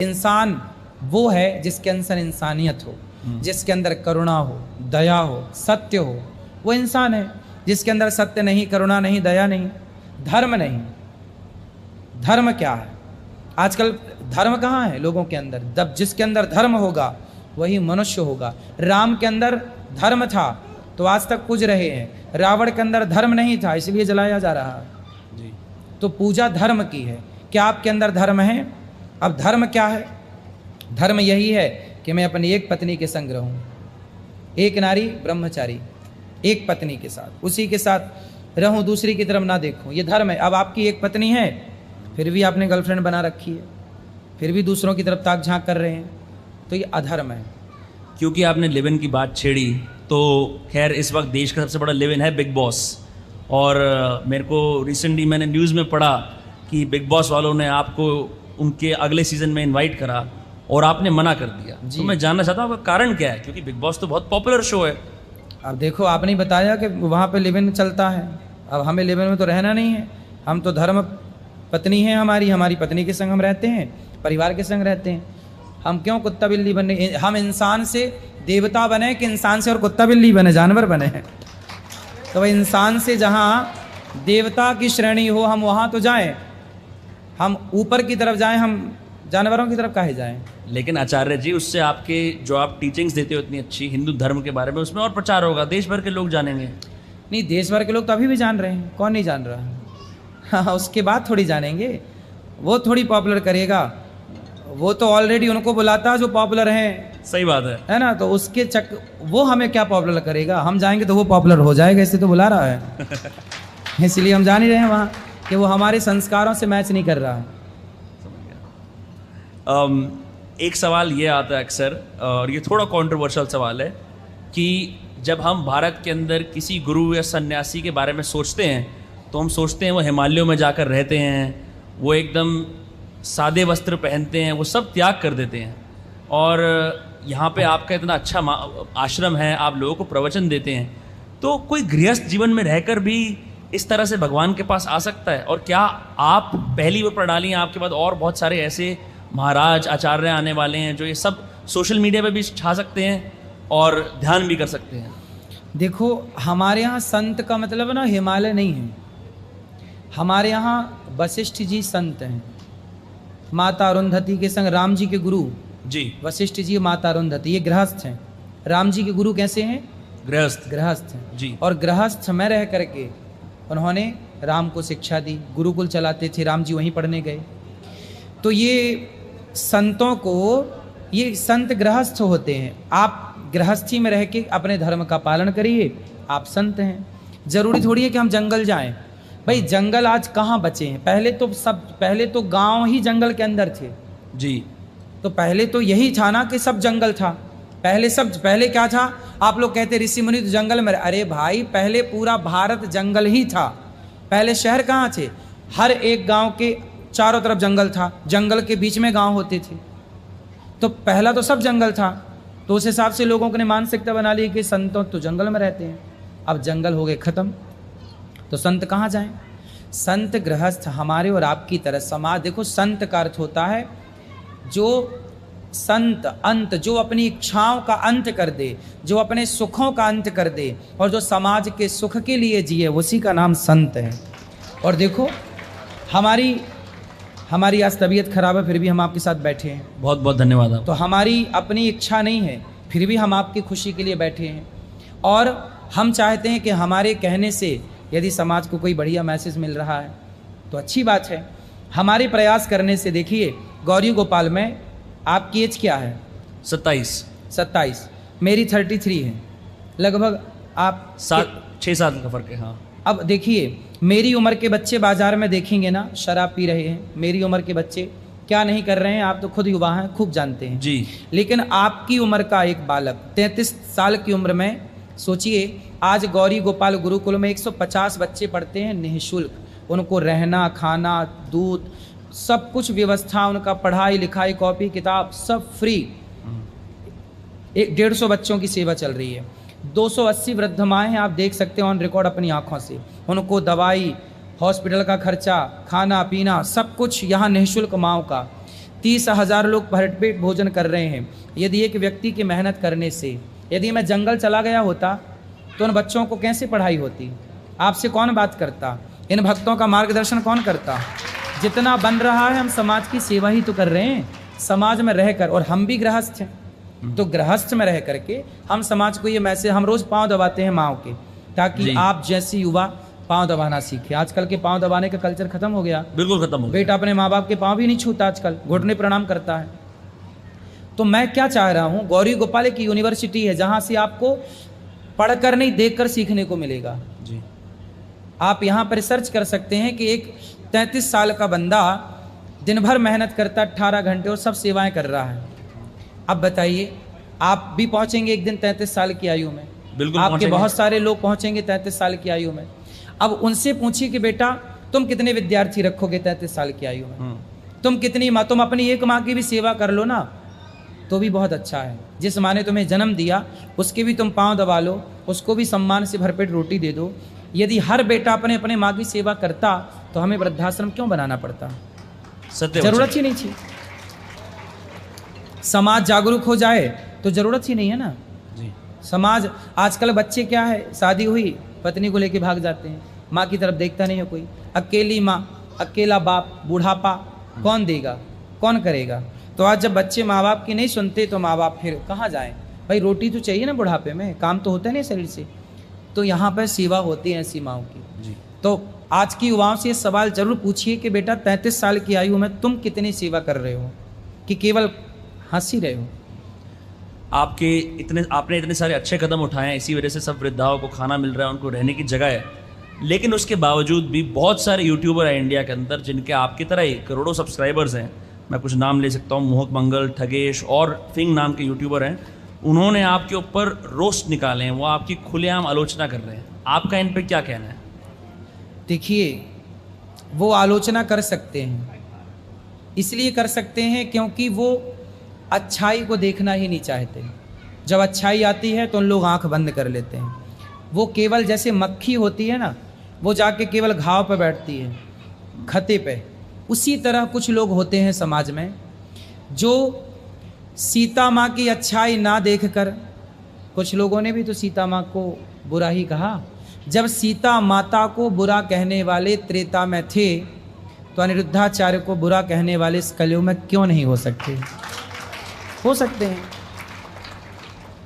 इंसान वो है जिसके अंदर इंसानियत हो, जिसके अंदर करुणा हो, दया हो, सत्य हो, वो इंसान है। जिसके अंदर सत्य नहीं, करुणा नहीं, दया नहीं, धर्म नहीं। धर्म क्या है? आजकल धर्म कहाँ है लोगों के अंदर? जब जिसके अंदर धर्म होगा वही मनुष्य होगा। राम के अंदर धर्म था तो आज तक पूज रहे हैं। रावण के अंदर धर्म नहीं था इसलिए जलाया जा रहा है जी। तो पूजा धर्म की है। क्या आपके अंदर धर्म है? अब धर्म क्या है? धर्म यही है कि मैं अपनी एक पत्नी के संग रहूं, एक नारी ब्रह्मचारी, एक पत्नी के साथ, उसी के साथ रहूं, दूसरी की तरफ ना देखूं। ये धर्म है। अब आपकी एक पत्नी है फिर भी आपने गर्लफ्रेंड बना रखी है, फिर भी दूसरों की तरफ ताक झांक कर रहे हैं, तो ये अधर्म है। क्योंकि आपने लिव इन की बात छेड़ी तो खैर इस वक्त देश का सबसे बड़ा लिव इन है बिग बॉस। और मेरे को रिसेंटली मैंने न्यूज़ में पढ़ा कि बिग बॉस वालों ने आपको उनके अगले सीज़न में इनवाइट करा और आपने मना कर दिया। तो मैं जानना चाहता हूँ आपका कारण क्या है, क्योंकि बिग बॉस तो बहुत पॉपुलर शो है। अब देखो, आपने बताया कि वहाँ पे लिव इन चलता है। अब हमें लिव इन में तो रहना नहीं है। हम तो धर्म पत्नी है हमारी पत्नी के संग हम रहते हैं, परिवार के संग रहते हैं। हम क्यों कुत्ता बिल्ली बने? हम इंसान से देवता बने कि इंसान से और कुत्ता बिल्ली बने, जानवर बने हैं? तो वह इंसान से जहाँ देवता की श्रेणी हो हम वहाँ तो जाएं, हम ऊपर की तरफ जाएं, हम जानवरों की तरफ काहे जाएं? लेकिन आचार्य जी, उससे आपके जो आप टीचिंग्स देते हो इतनी अच्छी हिंदू धर्म के बारे में, उसमें और प्रचार होगा, देश भर के लोग जानेंगे। नहीं, देश भर के लोग तो अभी भी जान रहे हैं, कौन नहीं जान रहा? हाँ, उसके बाद थोड़ी जानेंगे। वो थोड़ी पॉपुलर करेगा, वो तो ऑलरेडी उनको बुलाता है जो पॉपुलर हैं। सही बात है ना? तो उसके वो हमें क्या पॉपुलर करेगा? हम जाएंगे तो वो पॉपुलर हो जाएगा, इससे तो बुला रहा है। इसलिए हम जा नहीं रहे हैं वहाँ कि वो हमारे संस्कारों से मैच नहीं कर रहा है। एक सवाल ये आता है अक्सर, और ये थोड़ा कंट्रोवर्शियल सवाल है, कि जब हम भारत के अंदर किसी गुरु या सन्यासी के बारे में सोचते हैं तो हम सोचते हैं वो हिमालयों में जाकर रहते हैं, वो एकदम सादे वस्त्र पहनते हैं, वो सब त्याग कर देते हैं, और यहाँ पे आपका इतना अच्छा आश्रम है, आप लोगों को प्रवचन देते हैं। तो कोई गृहस्थ जीवन में रहकर भी इस तरह से भगवान के पास आ सकता है? और क्या आप पहली वो प्रणाली, आपके बाद और बहुत सारे ऐसे महाराज आचार्य आने वाले हैं जो ये सब सोशल मीडिया पे भी छा सकते हैं और ध्यान भी कर सकते हैं? देखो, हमारे यहाँ संत का मतलब ना हिमालय नहीं है। हमारे यहाँ वशिष्ठ जी संत हैं, माता अरुंधति के संग राम जी के गुरु जी। वशिष्ठ जी, माता अरुंधति, ये गृहस्थ हैं। राम जी के गुरु कैसे हैं? गृहस्थ हैं जी। और गृहस्थ में रह करके उन्होंने राम को शिक्षा दी, गुरुकुल चलाते थे, राम जी वहीं पढ़ने गए। तो ये संतों को, ये संत गृहस्थ होते हैं। आप गृहस्थी में रह के अपने धर्म का पालन करिए, आप संत हैं। जरूरी थोड़ी है कि हम जंगल जाएं। भाई, जंगल आज कहाँ बचे हैं? पहले तो गांव ही जंगल के अंदर थे जी। तो पहले तो यही था ना कि सब जंगल था। पहले क्या था? आप लोग कहते ऋषि मुनि तो जंगल में। अरे भाई, पहले पूरा भारत जंगल ही था। पहले शहर कहाँ थे? हर एक गांव के चारों तरफ जंगल था, जंगल के बीच में गांव होते थे। तो पहला तो सब जंगल था। तो उस हिसाब से लोगों ने मानसिकता बना ली कि संतों तो जंगल में रहते हैं। अब जंगल हो गए खत्म, तो संत कहाँ जाएं? संत गृहस्थ हमारे और आपकी तरह समाज। देखो, संत का अर्थ होता है जो संत अंत, जो अपनी इच्छाओं का अंत कर दे, जो अपने सुखों का अंत कर दे और जो समाज के सुख के लिए जिए, उसी का नाम संत है। और देखो, हमारी आज तबीयत खराब है फिर भी हम आपके साथ बैठे हैं। बहुत बहुत धन्यवाद आप। तो हमारी अपनी इच्छा नहीं है फिर भी हम आपकी खुशी के लिए बैठे हैं। और हम चाहते हैं कि हमारे कहने से यदि समाज को कोई बढ़िया मैसेज मिल रहा है तो अच्छी बात है। हमारे प्रयास करने से, देखिए गौरी गोपाल में आपकी एज क्या है? 27। मेरी 33 है लगभग। आप 6 साल का फर्क है। हाँ। अब देखिए, मेरी उम्र के बच्चे बाजार में देखेंगे ना, शराब पी रहे हैं। मेरी उम्र के बच्चे क्या नहीं कर रहे हैं? आप तो खुद युवा हैं, खूब जानते हैं जी। लेकिन आपकी उम्र का एक बालक 33 साल की उम्र में, सोचिए, आज गौरी गोपाल गुरुकुल में 150 बच्चे पढ़ते हैं निःशुल्क। उनको रहना, खाना, दूध, सब कुछ व्यवस्था, उनका पढ़ाई लिखाई, कॉपी किताब सब फ्री। 150 बच्चों की सेवा चल रही है। 280 वृद्ध माएँ हैं, आप देख सकते हैं ऑन रिकॉर्ड अपनी आंखों से। उनको दवाई, हॉस्पिटल का खर्चा, खाना पीना, सब कुछ यहाँ निःशुल्क माओ का। 30,000 लोग भरपेट भोजन कर रहे हैं। यदि एक व्यक्ति की मेहनत करने से, यदि मैं जंगल चला गया होता तो उन बच्चों को कैसे पढ़ाई होती? आपसे कौन बात करता? इन भक्तों का मार्गदर्शन कौन करता? जितना बन रहा है हम समाज की सेवा ही तो कर रहे हैं, समाज में रहकर। और हम भी गृहस्थ हैं, तो गृहस्थ में रह करके हम समाज को ये मैसेज, हम रोज पांव दबाते हैं माओ के, ताकि आप जैसे युवा पांव दबाना सीखे। आजकल के पांव दबाने का कल्चर खत्म हो गया, बिल्कुल खत्म हो गया। बेटा अपने माँ बाप के पांव भी नहीं छूता आजकल, घुटने प्रणाम करता है। तो मैं क्या चाह रहा हूँ, गौरी गोपाल एक यूनिवर्सिटी है जहाँ से आपको पढ़कर नहीं देखकर सीखने को मिलेगा जी। आप यहाँ पर रिसर्च कर सकते हैं कि एक 33 साल का बंदा दिन भर मेहनत करता 18 घंटे और सब सेवाएं कर रहा है। अब बताइए, आप भी पहुंचेंगे एक दिन 33 साल की आयु में, बिल्कुल आपके पहुंचेंगे। बहुत सारे लोग पहुंचेंगे 33 साल की आयु में। अब उनसे पूछिए कि बेटा तुम कितने विद्यार्थी रखोगे 33 साल की आयु में? तुम कितनी माँ, तुम अपनी एक माँ की भी सेवा कर लो ना, तो भी बहुत अच्छा है। जिस माँ ने तुम्हें जन्म दिया उसके भी तुम पाँव दबा लो, उसको भी सम्मान से भरपेट रोटी दे दो। यदि हर बेटा अपने अपने माँ की सेवा करता तो हमें वृद्धाश्रम क्यों बनाना पड़ता? सत्य जरूरत ही नहीं थी। समाज जागरूक हो जाए तो जरूरत ही नहीं है ना जी। समाज। आजकल बच्चे क्या है, शादी हुई पत्नी को लेके भाग जाते हैं, माँ की तरफ देखता नहीं है कोई। अकेली माँ, अकेला बाप, बुढ़ापा कौन देगा, कौन करेगा? तो आज जब बच्चे माँ बाप की नहीं सुनते तो माँ बाप फिर कहाँ जाएं? भाई रोटी तो चाहिए ना, बुढ़ापे में काम तो होता नहीं शरीर से। तो यहाँ पर सेवा होती है ऐसी माँओं की जी। तो आज की युवाओं से ये सवाल जरूर पूछिए कि बेटा 33 साल की आयु में तुम कितनी सेवा कर रहे हो, कि केवल हंस ही रहे हो? आपने इतने सारे अच्छे कदम उठाए हैं, इसी वजह से सब वृद्धाओं को खाना मिल रहा है, उनको रहने की जगह है। लेकिन उसके बावजूद भी बहुत सारे यूट्यूबर हैं इंडिया के अंदर जिनके आपकी तरह ही करोड़ों सब्सक्राइबर्स हैं। मैं कुछ नाम ले सकता हूँ, मोहक मंगल, ठगेश और फिंग नाम के यूट्यूबर हैं। उन्होंने आपके ऊपर रोस्ट निकाले हैं, वो आपकी खुलेआम आलोचना कर रहे हैं। आपका इन पर क्या कहना है? देखिए, वो आलोचना कर सकते हैं, इसलिए कर सकते हैं क्योंकि वो अच्छाई को देखना ही नहीं चाहते। जब अच्छाई आती है तो उन लोग आंख बंद कर लेते हैं। वो केवल जैसे मक्खी होती है ना, वो जाके केवल घाव पर बैठती है, खते पे, उसी तरह कुछ लोग होते हैं समाज में जो सीता माँ की अच्छाई ना देखकर, कुछ लोगों ने भी तो सीता माँ को बुरा ही कहा। जब सीता माता को बुरा कहने वाले त्रेता में थे तो अनिरुद्धाचार्य को बुरा कहने वाले इस कलयुग में क्यों नहीं हो सकते? हो सकते हैं।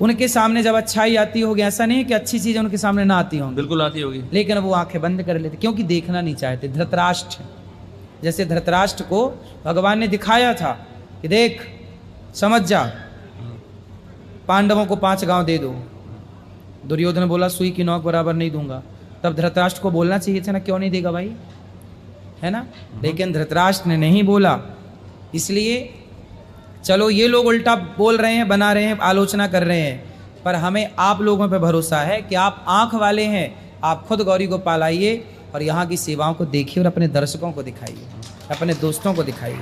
उनके सामने जब अच्छाई आती होगी, ऐसा नहीं है कि अच्छी चीज़ उनके सामने ना आती होंगी, बिल्कुल आती होगी, लेकिन वो आंखें बंद कर लेते क्योंकि देखना नहीं चाहते। धृतराष्ट्र, जैसे धृतराष्ट्र को भगवान ने दिखाया था कि देख, समझ जा, पांडवों को 5 गांव दे दो। दुर्योधन बोला सुई की नोक बराबर नहीं दूंगा। तब धृतराष्ट्र को बोलना चाहिए था ना, क्यों नहीं देगा भाई, है ना? लेकिन धृतराष्ट्र ने नहीं बोला। इसलिए चलो ये लोग उल्टा बोल रहे हैं, बना रहे हैं, आलोचना कर रहे हैं, पर हमें आप लोगों पर भरोसा है कि आप आंख वाले हैं। आप खुद गौरी गोपाल आइए और यहाँ की सेवाओं को देखिए और अपने दर्शकों को दिखाइए, अपने दोस्तों को दिखाइए।